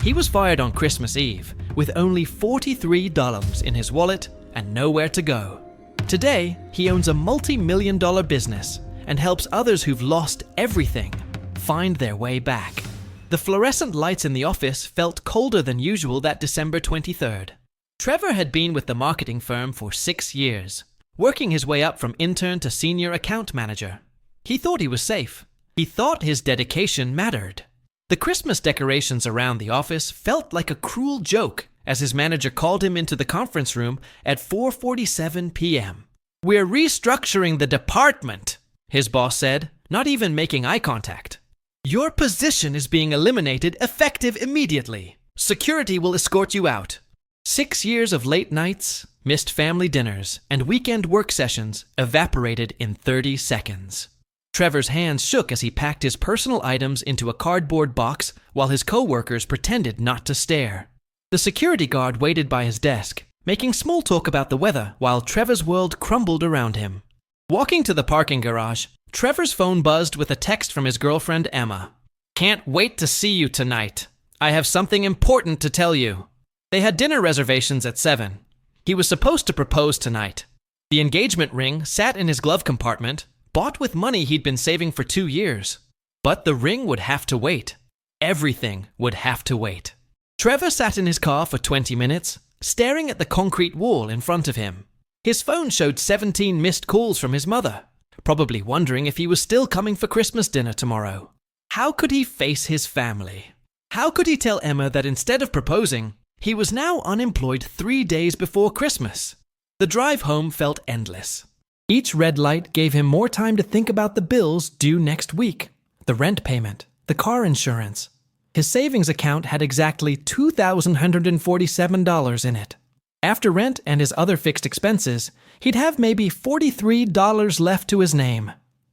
He was fired on Christmas Eve with only $43 in his wallet and nowhere to go. Today, he owns a multi-million-dollar business and helps others who've lost everything find their way back. The fluorescent lights in the office felt colder than usual that December 23rd. Trevor had been with the marketing firm for 6 years, working his way up from intern to senior account manager. He thought he was safe. He thought his dedication mattered. The Christmas decorations around the office felt like a cruel joke as his manager called him into the conference room at 4:47 p.m. "We're restructuring the department," his boss said, not even making eye contact. "Your position is being eliminated effective immediately. Security will escort you out." 6 years of late nights, missed family dinners, and weekend work sessions evaporated in 30 seconds. Trevor's hands shook as he packed his personal items into a cardboard box while his co-workers pretended not to stare. The security guard waited by his desk, making small talk about the weather while Trevor's world crumbled around him. Walking to the parking garage, Trevor's phone buzzed with a text from his girlfriend Emma. "Can't wait to see you tonight. I have something important to tell you." They had dinner reservations at 7. He was supposed to propose tonight. The engagement ring sat in his glove compartment, bought with money he'd been saving for 2 years. But the ring would have to wait. Everything would have to wait. Trevor sat in his car for 20 minutes, staring at the concrete wall in front of him. His phone showed 17 missed calls from his mother, probably wondering if he was still coming for Christmas dinner tomorrow. How could he face his family? How could he tell Emma that instead of proposing, he was now unemployed 3 days before Christmas? The drive home felt endless. Each red light gave him more time to think about the bills due next week, the rent payment, the car insurance. His savings account had exactly $2,147 in it. After rent and his other fixed expenses, he'd have maybe $43 left to his name.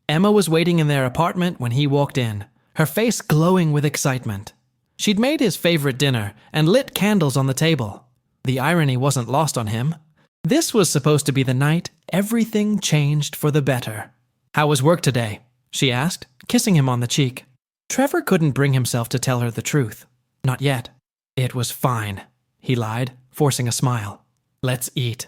Emma was waiting in their apartment when he walked in, her face glowing with excitement. She'd made his favorite dinner and lit candles on the table. The irony wasn't lost on him. This was supposed to be the night everything changed for the better. "How was work today?" she asked, kissing him on the cheek. Trevor couldn't bring himself to tell her the truth. Not yet. "It was fine," he lied, forcing a smile. "Let's eat."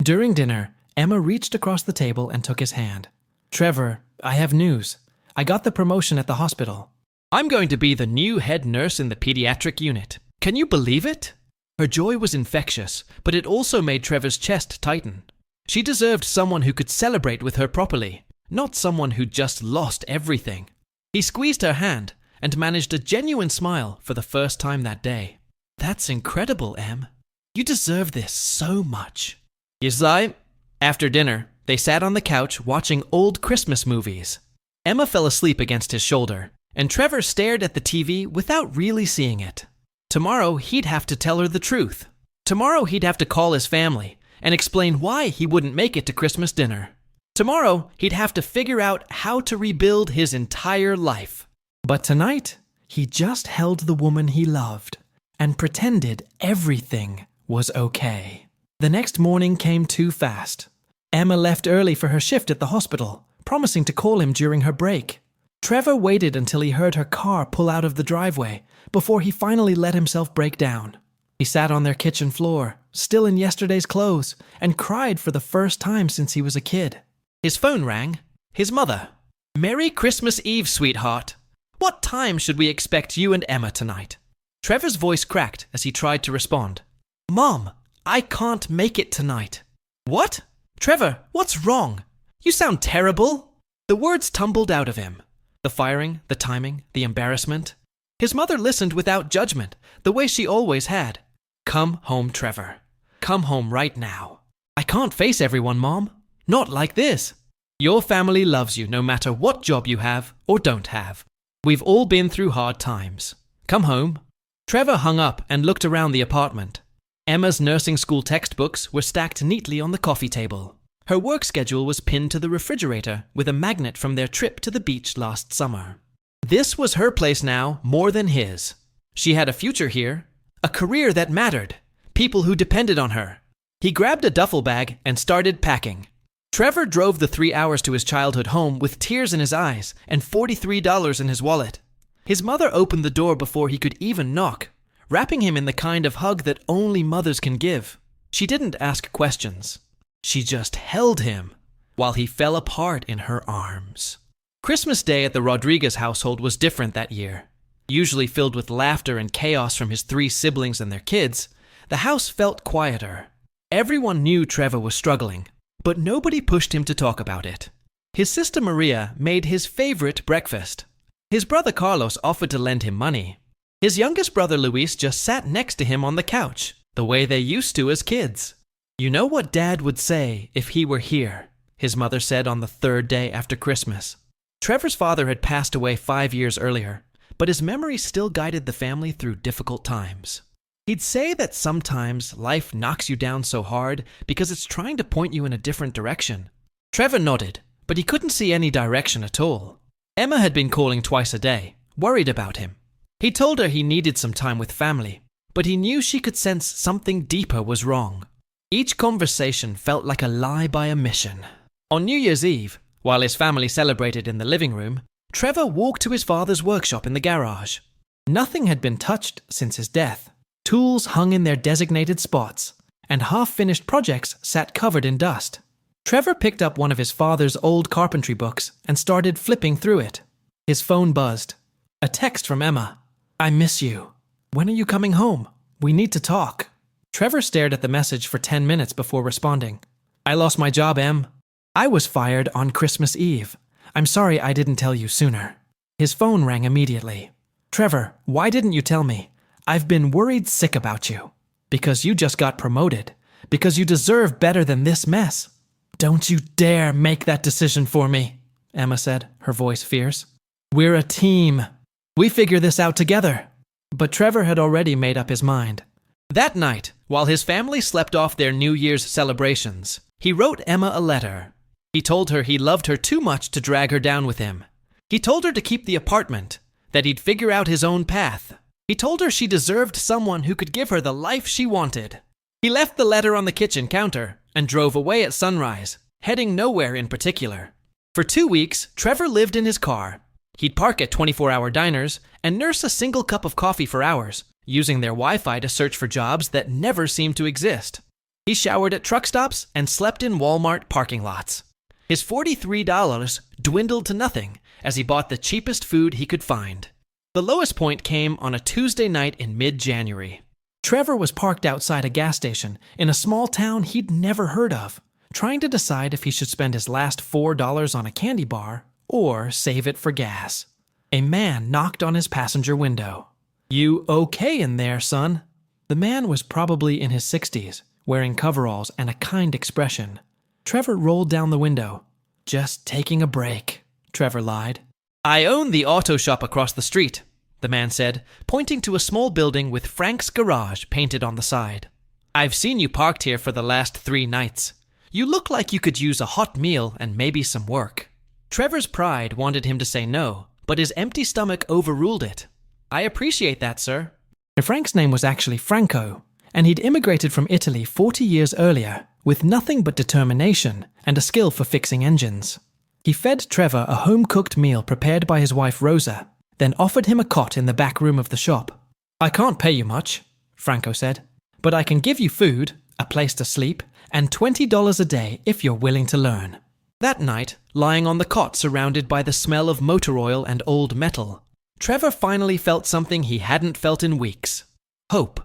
During dinner, Emma reached across the table and took his hand. "Trevor, I have news. I got the promotion at the hospital. I'm going to be the new head nurse in the pediatric unit. Can you believe it?" Her joy was infectious, but it also made Trevor's chest tighten. She deserved someone who could celebrate with her properly, not someone who just lost everything. He squeezed her hand and managed a genuine smile for the first time that day. "That's incredible, Em. You deserve this so much." "Yes, I..." After dinner, they sat on the couch watching old Christmas movies. Emma fell asleep against his shoulder, and Trevor stared at the TV without really seeing it. Tomorrow, he'd have to tell her the truth. Tomorrow, he'd have to call his family and explain why he wouldn't make it to Christmas dinner. Tomorrow, he'd have to figure out how to rebuild his entire life. But tonight, he just held the woman he loved and pretended everything was okay. The next morning came too fast. Emma left early for her shift at the hospital, promising to call him during her break. Trevor waited until he heard her car pull out of the driveway before he finally let himself break down. He sat on their kitchen floor, still in yesterday's clothes, and cried for the first time since he was a kid. His phone rang. His mother. "Merry Christmas Eve, sweetheart. What time should we expect you and Emma tonight?" Trevor's voice cracked as he tried to respond. "Mom, I can't make it tonight." "What? Trevor, what's wrong? You sound terrible." The words tumbled out of him. The firing, the timing, the embarrassment. His mother listened without judgment, the way she always had. "Come home, Trevor. Come home right now." "I can't face everyone, Mom. Not like this." "Your family loves you no matter what job you have or don't have. We've all been through hard times. Come home." Trevor hung up and looked around the apartment. Emma's nursing school textbooks were stacked neatly on the coffee table. Her work schedule was pinned to the refrigerator with a magnet from their trip to the beach last summer. This was her place now more than his. She had a future here, a career that mattered, people who depended on her. He grabbed a duffel bag and started packing. Trevor drove the 3 hours to his childhood home with tears in his eyes and $43 in his wallet. His mother opened the door before he could even knock, wrapping him in the kind of hug that only mothers can give. She didn't ask questions. She just held him while he fell apart in her arms. Christmas Day at the Rodriguez household was different that year. Usually filled with laughter and chaos from his 3 siblings and their kids, the house felt quieter. Everyone knew Trevor was struggling, but nobody pushed him to talk about it. His sister Maria made his favorite breakfast. His brother Carlos offered to lend him money. His youngest brother Luis just sat next to him on the couch, the way they used to as kids. "You know what Dad would say if he were here," his mother said on the 3rd day after Christmas. Trevor's father had passed away 5 years earlier, but his memory still guided the family through difficult times. He'd say that sometimes life knocks you down so hard because it's trying to point you in a different direction. Trevor nodded, but he couldn't see any direction at all. Emma had been calling twice a day, worried about him. He told her he needed some time with family, but he knew she could sense something deeper was wrong. Each conversation felt like a lie by omission. On New Year's Eve, while his family celebrated in the living room, Trevor walked to his father's workshop in the garage. Nothing had been touched since his death. Tools hung in their designated spots, and half-finished projects sat covered in dust. Trevor picked up one of his father's old carpentry books and started flipping through it. His phone buzzed. A text from Emma. "I miss you. When are you coming home? We need to talk." Trevor stared at the message for 10 minutes before responding. "I lost my job, Em. I was fired on Christmas Eve. I'm sorry I didn't tell you sooner." His phone rang immediately. "Trevor, why didn't you tell me? I've been worried sick about you. Because you just got promoted. Because you deserve better than this mess." "Don't you dare make that decision for me," Emma said, her voice fierce. "We're a team. We figure this out together." But Trevor had already made up his mind. That night, while his family slept off their New Year's celebrations, he wrote Emma a letter. He told her he loved her too much to drag her down with him. He told her to keep the apartment, that he'd figure out his own path. He told her she deserved someone who could give her the life she wanted. He left the letter on the kitchen counter and drove away at sunrise, heading nowhere in particular. For 2 weeks, Trevor lived in his car. He'd park at 24-hour diners and nurse a single cup of coffee for hours, using their Wi-Fi to search for jobs that never seemed to exist. He showered at truck stops and slept in Walmart parking lots. His $43 dwindled to nothing as he bought the cheapest food he could find. The lowest point came on a Tuesday night in mid-January. Trevor was parked outside a gas station in a small town he'd never heard of, trying to decide if he should spend his last $4 on a candy bar or save it for gas. A man knocked on his passenger window. "You okay in there, son?" The man was probably in his 60s, wearing coveralls and a kind expression. Trevor rolled down the window. "Just taking a break," Trevor lied. "I own the auto shop across the street," the man said, pointing to a small building with Frank's Garage painted on the side. "I've seen you parked here for the last 3 nights. You look like you could use a hot meal and maybe some work." Trevor's pride wanted him to say no, but his empty stomach overruled it. "I appreciate that, sir." Frank's name was actually Franco, and he'd immigrated from Italy 40 years earlier with nothing but determination and a skill for fixing engines. He fed Trevor a home-cooked meal prepared by his wife Rosa, then offered him a cot in the back room of the shop. "I can't pay you much," Franco said, "but I can give you food, a place to sleep, and $20 a day if you're willing to learn." That night, lying on the cot surrounded by the smell of motor oil and old metal, Trevor finally felt something he hadn't felt in weeks. Hope.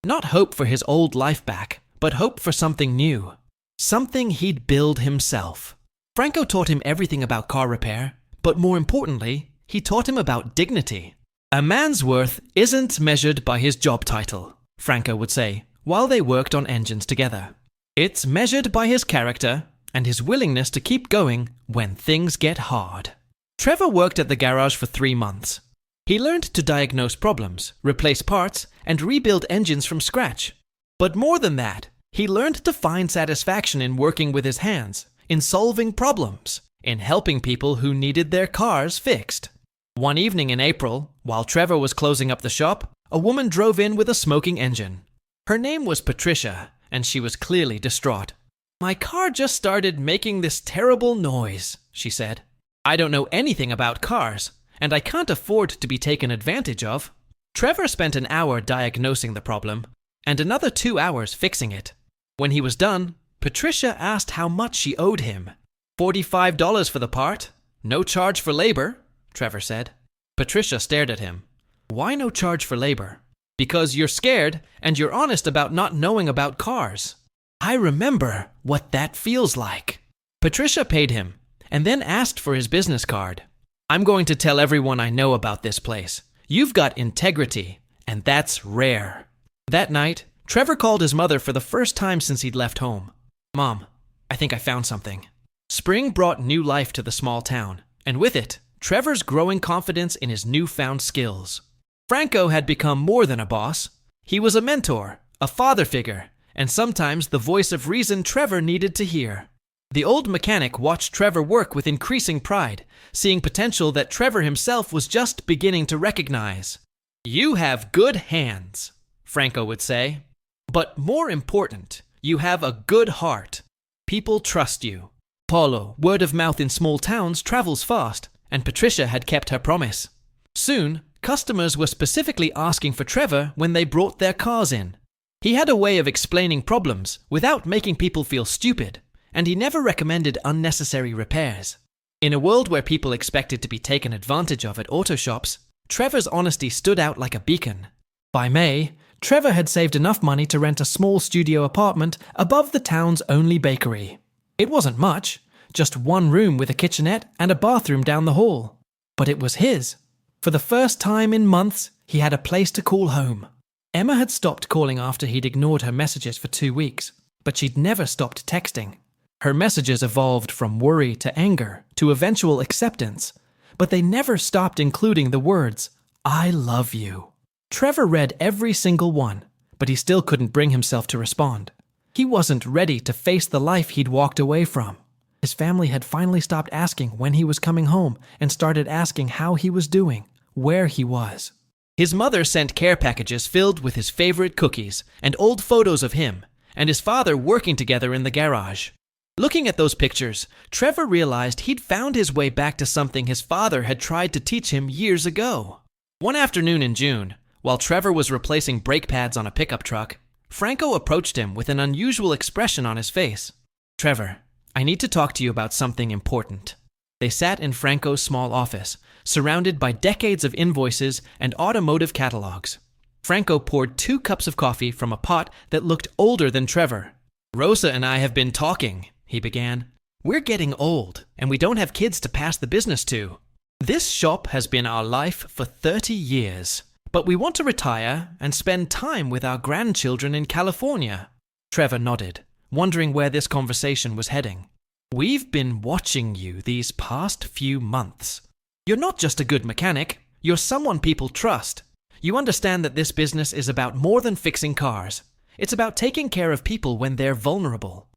Not hope for his old life back, but hope for something new. Something he'd build himself. Franco taught him everything about car repair, but more importantly, he taught him about dignity. "A man's worth isn't measured by his job title," Franco would say, while they worked on engines together. "It's measured by his character and his willingness to keep going when things get hard." Trevor worked at the garage for 3 months. He learned to diagnose problems, replace parts, and rebuild engines from scratch. But more than that, he learned to find satisfaction in working with his hands, in solving problems, in helping people who needed their cars fixed. One evening in April, while Trevor was closing up the shop, a woman drove in with a smoking engine. Her name was Patricia, and she was clearly distraught. "My car just started making this terrible noise," she said. "I don't know anything about cars, and I can't afford to be taken advantage of." Trevor spent an hour diagnosing the problem and another 2 hours fixing it. When he was done, Patricia asked how much she owed him. $45 for the part. No charge for labor, Trevor said. Patricia stared at him. Why no charge for labor? Because you're scared and you're honest about not knowing about cars. I remember what that feels like. Patricia paid him and then asked for his business card. I'm going to tell everyone I know about this place. You've got integrity, and that's rare. That night, Trevor called his mother for the first time since he'd left home. Mom, I think I found something. Spring brought new life to the small town, and with it, Trevor's growing confidence in his newfound skills. Franco had become more than a boss. He was a mentor, a father figure, and sometimes the voice of reason Trevor needed to hear. The old mechanic watched Trevor work with increasing pride, seeing potential that Trevor himself was just beginning to recognize. You have good hands, Franco would say. But more important, you have a good heart. People trust you. Paulo, word of mouth in small towns travels fast, and Patricia had kept her promise. Soon, customers were specifically asking for Trevor when they brought their cars in. He had a way of explaining problems without making people feel stupid, and he never recommended unnecessary repairs. In a world where people expected to be taken advantage of at auto shops, Trevor's honesty stood out like a beacon. By May, Trevor had saved enough money to rent a small studio apartment above the town's only bakery. It wasn't much, just one room with a kitchenette and a bathroom down the hall. But it was his. For the first time in months, he had a place to call home. Emma had stopped calling after he'd ignored her messages for 2 weeks, but she'd never stopped texting. Her messages evolved from worry to anger to eventual acceptance, but they never stopped including the words, "I love you." Trevor read every single one, but he still couldn't bring himself to respond. He wasn't ready to face the life he'd walked away from. His family had finally stopped asking when he was coming home and started asking how he was doing, where he was. His mother sent care packages filled with his favorite cookies and old photos of him and his father working together in the garage. Looking at those pictures, Trevor realized he'd found his way back to something his father had tried to teach him years ago. One afternoon in June, while Trevor was replacing brake pads on a pickup truck, Franco approached him with an unusual expression on his face. "Trevor, I need to talk to you about something important." They sat in Franco's small office, surrounded by decades of invoices and automotive catalogs. Franco poured 2 cups of coffee from a pot that looked older than Trevor. "Rosa and I have been talking," he began. "We're getting old, and we don't have kids to pass the business to. This shop has been our life for 30 years, but we want to retire and spend time with our grandchildren in California." Trevor nodded, wondering where this conversation was heading. "We've been watching you these past few months. You're not just a good mechanic, you're someone people trust. You understand that this business is about more than fixing cars. It's about taking care of people when they're vulnerable."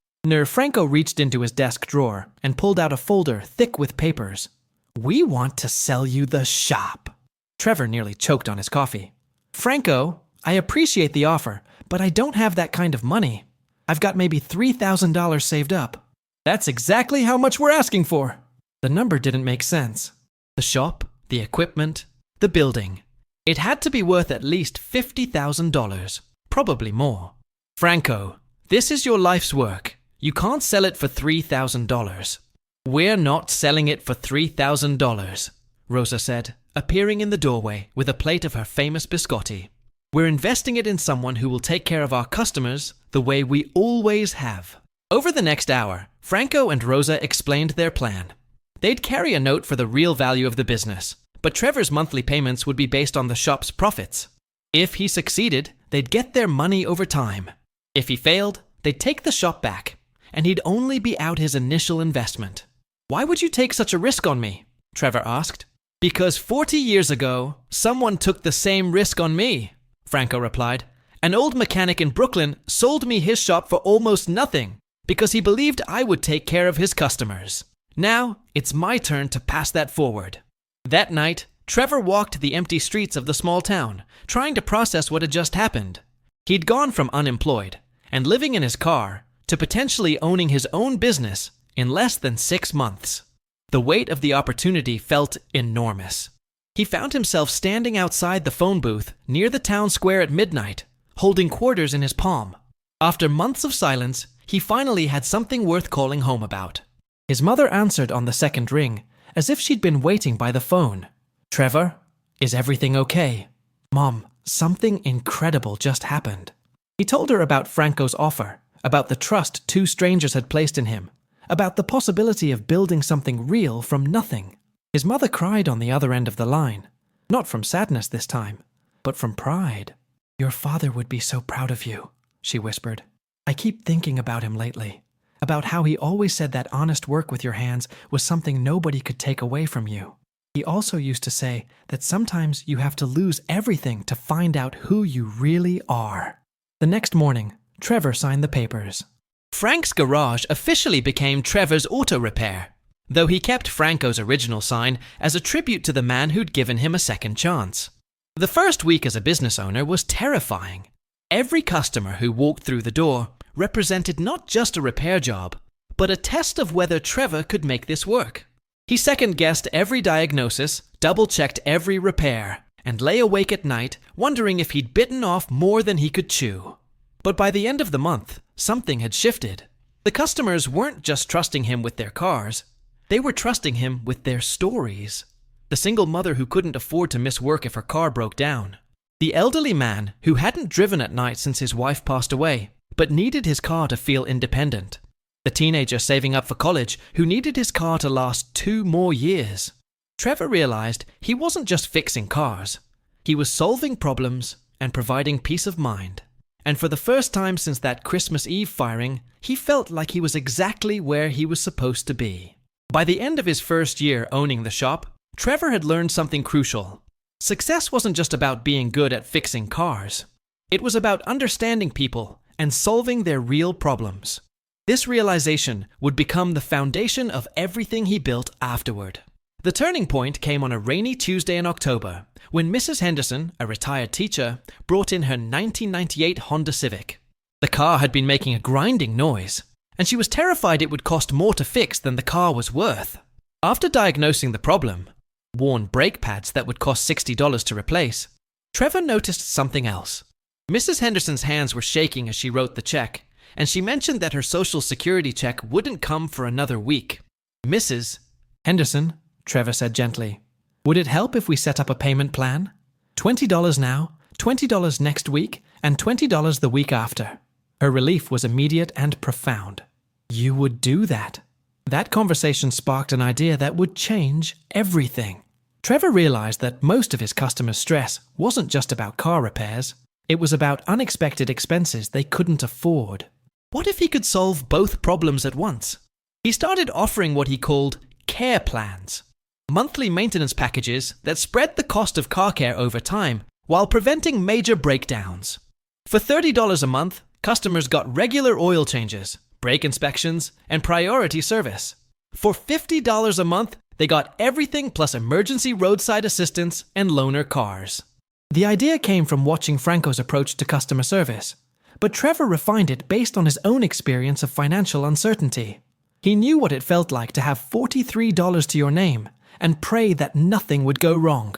Franco reached into his desk drawer and pulled out a folder thick with papers. "We want to sell you the shop." Trevor nearly choked on his coffee. "Franco, I appreciate the offer, but I don't have that kind of money. I've got maybe $3,000 saved up." "That's exactly how much we're asking for." The number didn't make sense. The shop, the equipment, the building. It had to be worth at least $50,000, probably more. "Franco, this is your life's work. You can't sell it for $3,000. "We're not selling it for $3,000, Rosa said, appearing in the doorway with a plate of her famous biscotti. "We're investing it in someone who will take care of our customers the way we always have." Over the next hour, Franco and Rosa explained their plan. They'd carry a note for the real value of the business, but Trevor's monthly payments would be based on the shop's profits. If he succeeded, they'd get their money over time. If he failed, they'd take the shop back, and he'd only be out his initial investment. "Why would you take such a risk on me?" Trevor asked. "Because 40 years ago, someone took the same risk on me," Franco replied. "An old mechanic in Brooklyn sold me his shop for almost nothing because he believed I would take care of his customers. Now, it's my turn to pass that forward." That night, Trevor walked the empty streets of the small town, trying to process what had just happened. He'd gone from unemployed and living in his car to potentially owning his own business in less than 6 months. The weight of the opportunity felt enormous. He found himself standing outside the phone booth near the town square at midnight, holding quarters in his palm. After months of silence, he finally had something worth calling home about. His mother answered on the second ring, as if she'd been waiting by the phone. "Trevor, is everything okay?" "Mom, something incredible just happened." He told her about Franco's offer, about the trust two strangers had placed in him, about the possibility of building something real from nothing. His mother cried on the other end of the line, not from sadness this time, but from pride. "Your father would be so proud of you," she whispered. "I keep thinking about him lately, about how he always said that honest work with your hands was something nobody could take away from you. He also used to say that sometimes you have to lose everything to find out who you really are." The next morning, Trevor signed the papers. Frank's garage officially became Trevor's Auto Repair, though he kept Franco's original sign as a tribute to the man who'd given him a second chance. The first week as a business owner was terrifying. Every customer who walked through the door represented not just a repair job, but a test of whether Trevor could make this work. He second-guessed every diagnosis, double-checked every repair, and lay awake at night wondering if he'd bitten off more than he could chew. But by the end of the month, something had shifted. The customers weren't just trusting him with their cars, they were trusting him with their stories. The single mother who couldn't afford to miss work if her car broke down. The elderly man who hadn't driven at night since his wife passed away, but needed his car to feel independent. The teenager saving up for college who needed his car to last 2 more years. Trevor realized he wasn't just fixing cars. He was solving problems and providing peace of mind. And for the first time since that Christmas Eve firing, he felt like he was exactly where he was supposed to be. By the end of his first year owning the shop, Trevor had learned something crucial. Success wasn't just about being good at fixing cars. It was about understanding people and solving their real problems. This realization would become the foundation of everything he built afterward. The turning point came on a rainy Tuesday in October, when Mrs. Henderson, a retired teacher, brought in her 1998 Honda Civic. The car had been making a grinding noise, and she was terrified it would cost more to fix than the car was worth. After diagnosing the problem, worn brake pads that would cost $60 to replace, Trevor noticed something else. Mrs. Henderson's hands were shaking as she wrote the check, and she mentioned that her Social Security check wouldn't come for another week. "Mrs. Henderson," Trevor said gently, "would it help if we set up a payment plan? $20 now, $20 next week, and $20 the week after." Her relief was immediate and profound. You would do that. That conversation sparked an idea that would change everything. Trevor realized that most of his customers' stress wasn't just about car repairs. It was about unexpected expenses they couldn't afford. What if he could solve both problems at once? He started offering what he called care plans, monthly maintenance packages that spread the cost of car care over time while preventing major breakdowns. For $30 a month, customers got regular oil changes, brake inspections, and priority service. For $50 a month, they got everything plus emergency roadside assistance and loaner cars. The idea came from watching Franco's approach to customer service, but Trevor refined it based on his own experience of financial uncertainty. He knew what it felt like to have $43 to your name and pray that nothing would go wrong.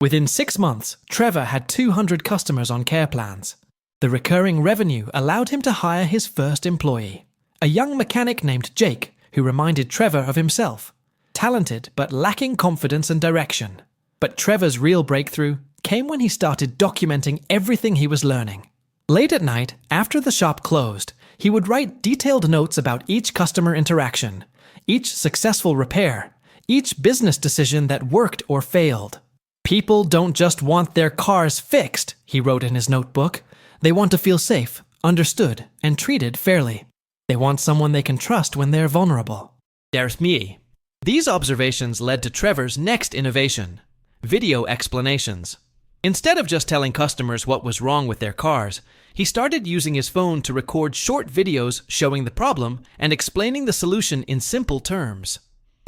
Within 6 months, Trevor had 200 customers on care plans. The recurring revenue allowed him to hire his first employee, a young mechanic named Jake, who reminded Trevor of himself. Talented but lacking confidence and direction. But Trevor's real breakthrough came when he started documenting everything he was learning. Late at night, after the shop closed, he would write detailed notes about each customer interaction, each successful repair, each business decision that worked or failed. "People don't just want their cars fixed," he wrote in his notebook. "They want to feel safe, understood, and treated fairly. They want someone they can trust when they're vulnerable." There's me. These observations led to Trevor's next innovation: video explanations. Instead of just telling customers what was wrong with their cars, he started using his phone to record short videos showing the problem and explaining the solution in simple terms.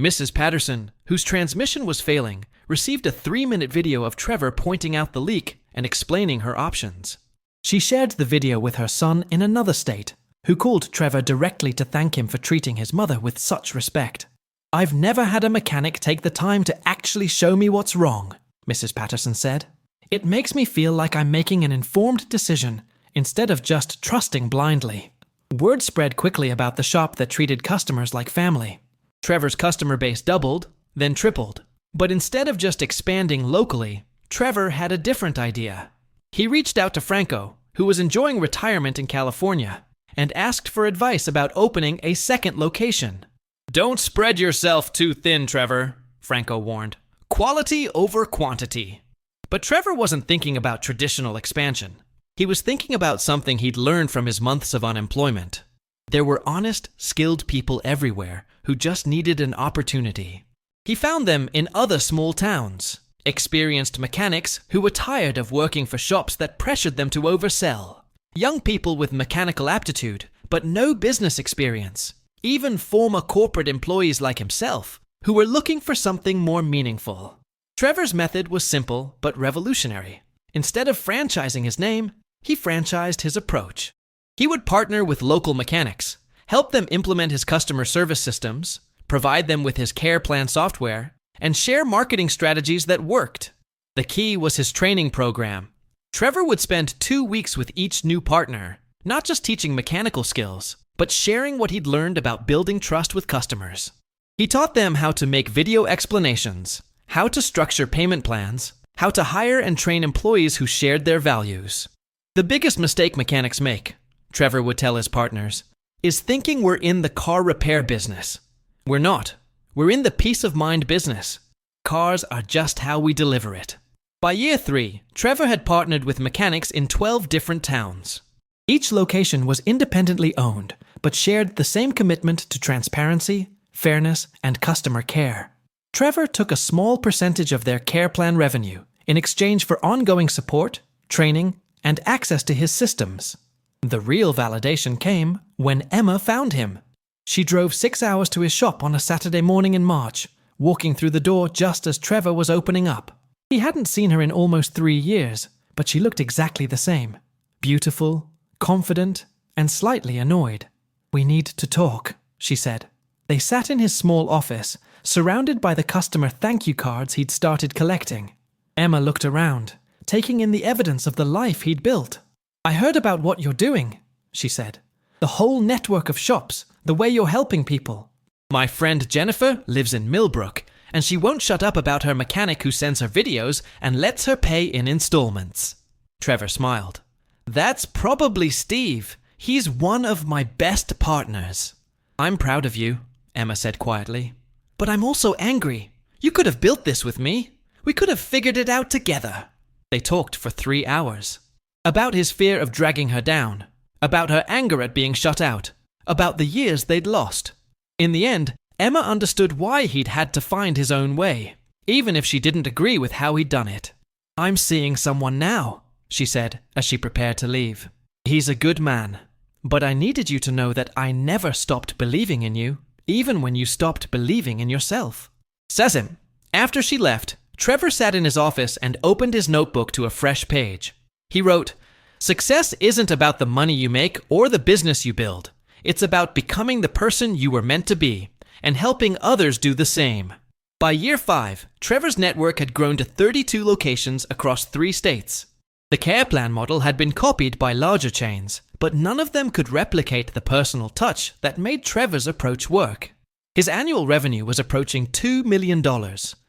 Mrs. Patterson, whose transmission was failing, received a 3-minute video of Trevor pointing out the leak and explaining her options. She shared the video with her son in another state, who called Trevor directly to thank him for treating his mother with such respect. "I've never had a mechanic take the time to actually show me what's wrong," Mrs. Patterson said. "It makes me feel like I'm making an informed decision instead of just trusting blindly." Word spread quickly about the shop that treated customers like family. Trevor's customer base doubled, then tripled. But instead of just expanding locally, Trevor had a different idea. He reached out to Franco, who was enjoying retirement in California, and asked for advice about opening a second location. "Don't spread yourself too thin, Trevor," Franco warned. "Quality over quantity." But Trevor wasn't thinking about traditional expansion. He was thinking about something he'd learned from his months of unemployment. There were honest, skilled people everywhere who just needed an opportunity. He found them in other small towns, experienced mechanics who were tired of working for shops that pressured them to oversell, young people with mechanical aptitude but no business experience, even former corporate employees like himself who were looking for something more meaningful. Trevor's method was simple but revolutionary. Instead of franchising his name, he franchised his approach. He would partner with local mechanics, help them implement his customer service systems, provide them with his care plan software, and share marketing strategies that worked. The key was his training program. Trevor would spend 2 weeks with each new partner, not just teaching mechanical skills, but sharing what he'd learned about building trust with customers. He taught them how to make video explanations, how to structure payment plans, how to hire and train employees who shared their values. "The biggest mistake mechanics make," Trevor would tell his partners, "is thinking we're in the car repair business. We're not. We're in the peace of mind business. Cars are just how we deliver it." By year 3, Trevor had partnered with mechanics in 12 different towns. Each location was independently owned, but shared the same commitment to transparency, fairness, and customer care. Trevor took a small percentage of their care plan revenue in exchange for ongoing support, training, and access to his systems. The real validation came when Emma found him. She drove 6 hours to his shop on a Saturday morning in March, walking through the door just as Trevor was opening up. He hadn't seen her in almost 3 years, but she looked exactly the same. Beautiful, confident, and slightly annoyed. "We need to talk," she said. They sat in his small office, surrounded by the customer thank you cards he'd started collecting. Emma looked around, taking in the evidence of the life he'd built. "I heard about what you're doing," she said. "The whole network of shops, the way you're helping people. My friend Jennifer lives in Millbrook, and she won't shut up about her mechanic who sends her videos and lets her pay in installments." Trevor smiled. "That's probably Steve. He's one of my best partners." "I'm proud of you," Emma said quietly. "But I'm also angry. You could have built this with me. We could have figured it out together." They talked for 3 hours. About his fear of dragging her down, about her anger at being shut out, about the years they'd lost. In the end, Emma understood why he'd had to find his own way, even if she didn't agree with how he'd done it. "I'm seeing someone now," she said as she prepared to leave. "He's a good man, but I needed you to know that I never stopped believing in you, even when you stopped believing in yourself." Sesame. After she left, Trevor sat in his office and opened his notebook to a fresh page. He wrote, "Success isn't about the money you make or the business you build. It's about becoming the person you were meant to be and helping others do the same." By year 5, Trevor's network had grown to 32 locations across 3 states. The care plan model had been copied by larger chains, but none of them could replicate the personal touch that made Trevor's approach work. His annual revenue was approaching $2 million,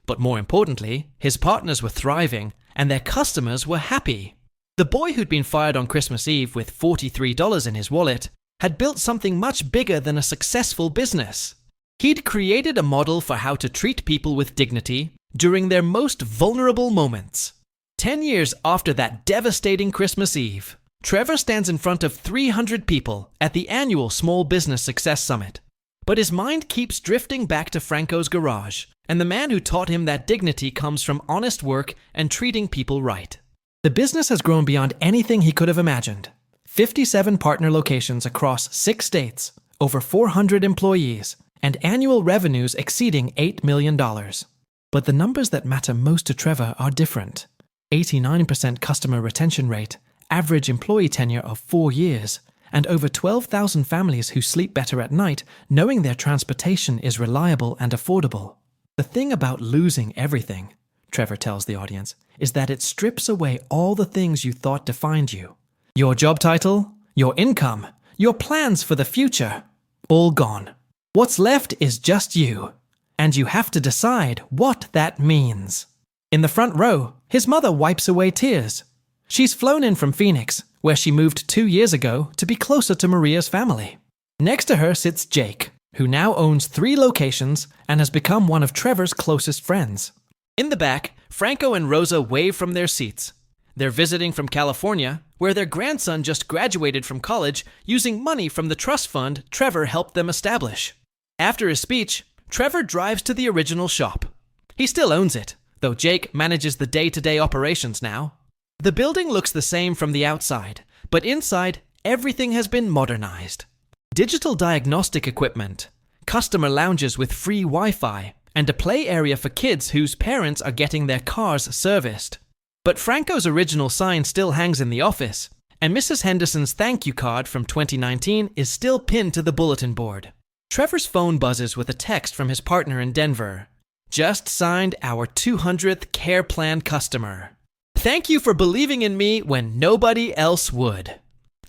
but more importantly, his partners were thriving and their customers were happy. The boy who'd been fired on Christmas Eve with $43 in his wallet had built something much bigger than a successful business. He'd created a model for how to treat people with dignity during their most vulnerable moments. 10 years after that devastating Christmas Eve, Trevor stands in front of 300 people at the annual Small Business Success Summit. But his mind keeps drifting back to Franco's garage, and the man who taught him that dignity comes from honest work and treating people right. The business has grown beyond anything he could have imagined. 57 partner locations across 6 states, over 400 employees, and annual revenues exceeding $8 million. But the numbers that matter most to Trevor are different. 89% customer retention rate, average employee tenure of 4 years, and over 12,000 families who sleep better at night knowing their transportation is reliable and affordable. The thing about losing everything, Trevor tells the audience, is that it strips away all the things you thought defined you. Your job title, your income, your plans for the future, all gone. What's left is just you, and you have to decide what that means. In the front row, his mother wipes away tears. She's flown in from Phoenix, where she moved 2 years ago to be closer to Maria's family. Next to her sits Jake, who now owns 3 locations and has become one of Trevor's closest friends. In the back, Franco and Rosa wave from their seats. They're visiting from California, where their grandson just graduated from college using money from the trust fund Trevor helped them establish. After his speech, Trevor drives to the original shop. He still owns it, though Jake manages the day-to-day operations now. The building looks the same from the outside, but inside, everything has been modernized. Digital diagnostic equipment, customer lounges with free Wi-Fi, and a play area for kids whose parents are getting their cars serviced. But Franco's original sign still hangs in the office, and Mrs. Henderson's thank you card from 2019 is still pinned to the bulletin board. Trevor's phone buzzes with a text from his partner in Denver. Just signed our 200th care plan customer. Thank you for believing in me when nobody else would.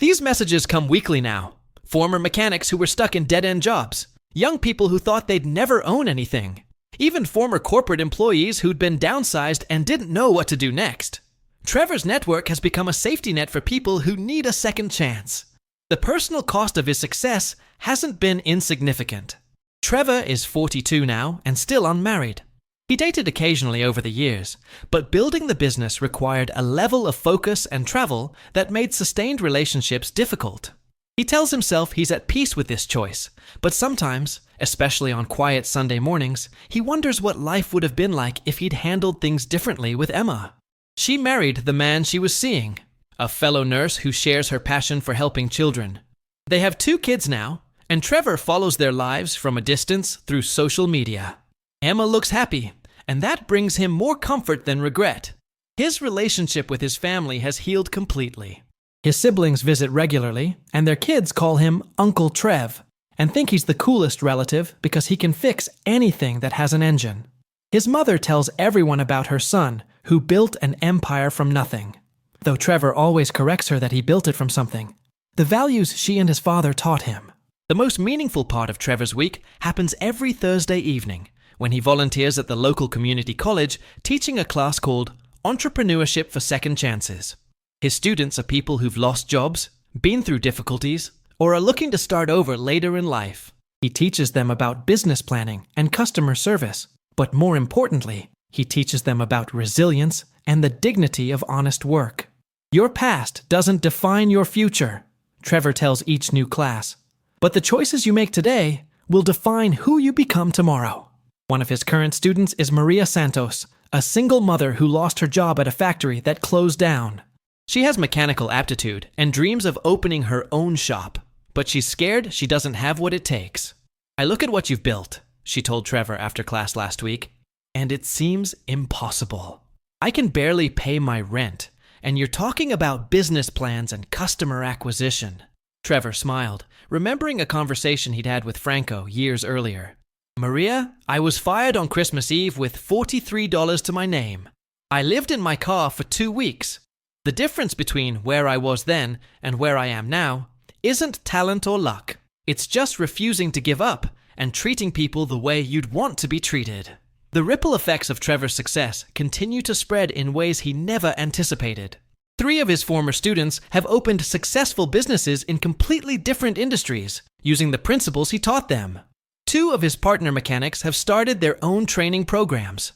These messages come weekly now. Former mechanics who were stuck in dead-end jobs. Young people who thought they'd never own anything. Even former corporate employees who'd been downsized and didn't know what to do next. Trevor's network has become a safety net for people who need a second chance. The personal cost of his success hasn't been insignificant. Trevor is 42 now and still unmarried. He dated occasionally over the years, but building the business required a level of focus and travel that made sustained relationships difficult. He tells himself he's at peace with this choice, but sometimes, especially on quiet Sunday mornings, he wonders what life would have been like if he'd handled things differently with Emma. She married the man she was seeing, a fellow nurse who shares her passion for helping children. They have 2 kids now, and Trevor follows their lives from a distance through social media. Emma looks happy, and that brings him more comfort than regret. His relationship with his family has healed completely. His siblings visit regularly, and their kids call him Uncle Trev, and think he's the coolest relative because he can fix anything that has an engine. His mother tells everyone about her son, who built an empire from nothing. Though Trevor always corrects her that he built it from something. The values she and his father taught him. The most meaningful part of Trevor's week happens every Thursday evening, when he volunteers at the local community college teaching a class called Entrepreneurship for Second Chances. His students are people who've lost jobs, been through difficulties, or are looking to start over later in life. He teaches them about business planning and customer service, but more importantly, he teaches them about resilience and the dignity of honest work. Your past doesn't define your future, Trevor tells each new class, but the choices you make today will define who you become tomorrow. One of his current students is Maria Santos, a single mother who lost her job at a factory that closed down. She has mechanical aptitude and dreams of opening her own shop, but she's scared she doesn't have what it takes. I look at what you've built, she told Trevor after class last week, and it seems impossible. I can barely pay my rent, and you're talking about business plans and customer acquisition. Trevor smiled, remembering a conversation he'd had with Franco years earlier. Maria, I was fired on Christmas Eve with $43 to my name. I lived in my car for 2 weeks. The difference between where I was then and where I am now isn't talent or luck. It's just refusing to give up and treating people the way you'd want to be treated. The ripple effects of Trevor's success continue to spread in ways he never anticipated. 3 of his former students have opened successful businesses in completely different industries, using the principles he taught them. 2 of his partner mechanics have started their own training programs.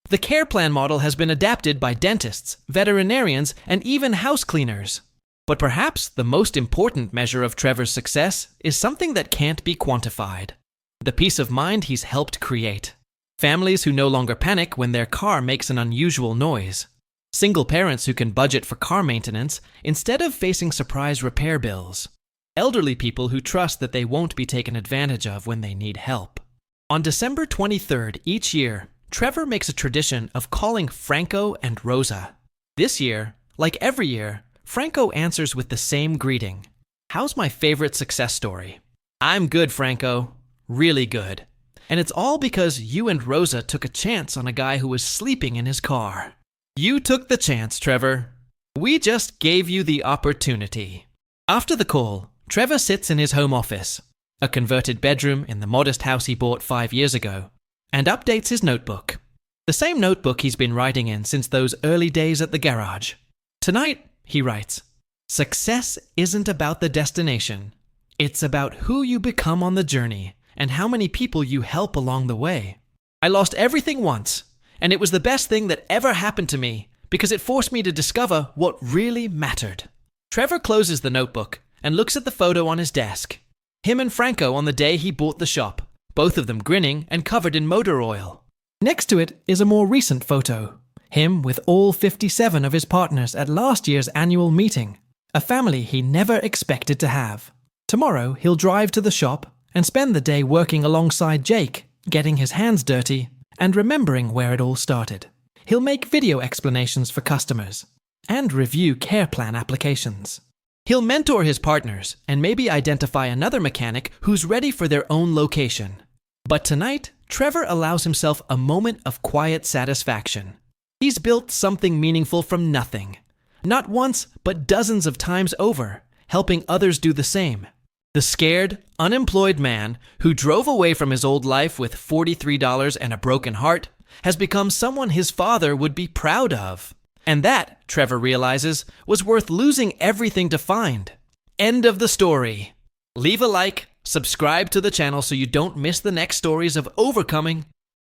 The care plan model has been adapted by dentists, veterinarians, and even house cleaners. But perhaps the most important measure of Trevor's success is something that can't be quantified. The peace of mind he's helped create. Families who no longer panic when their car makes an unusual noise. Single parents who can budget for car maintenance instead of facing surprise repair bills. Elderly people who trust that they won't be taken advantage of when they need help. On December 23rd each year, Trevor makes a tradition of calling Franco and Rosa. This year, like every year, Franco answers with the same greeting. How's my favorite success story? I'm good, Franco. Really good. And it's all because you and Rosa took a chance on a guy who was sleeping in his car. You took the chance, Trevor. We just gave you the opportunity. After the call, Trevor sits in his home office, a converted bedroom in the modest house he bought 5 years ago, and updates his notebook. The same notebook he's been writing in since those early days at the garage. Tonight, he writes, "Success isn't about the destination. It's about who you become on the journey and how many people you help along the way. I lost everything once, and it was the best thing that ever happened to me because it forced me to discover what really mattered." Trevor closes the notebook and looks at the photo on his desk. Him and Franco on the day he bought the shop, both of them grinning and covered in motor oil. Next to it is a more recent photo. Him with all 57 of his partners at last year's annual meeting, a family he never expected to have. Tomorrow, he'll drive to the shop and spend the day working alongside Jake, getting his hands dirty and remembering where it all started. He'll make video explanations for customers and review care plan applications. He'll mentor his partners and maybe identify another mechanic who's ready for their own location. But tonight, Trevor allows himself a moment of quiet satisfaction. He's built something meaningful from nothing. Not once, but dozens of times over, helping others do the same. The scared, unemployed man who drove away from his old life with $43 and a broken heart has become someone his father would be proud of. And that, Trevor realizes, was worth losing everything to find. End of the story. Leave a like, subscribe to the channel so you don't miss the next stories of overcoming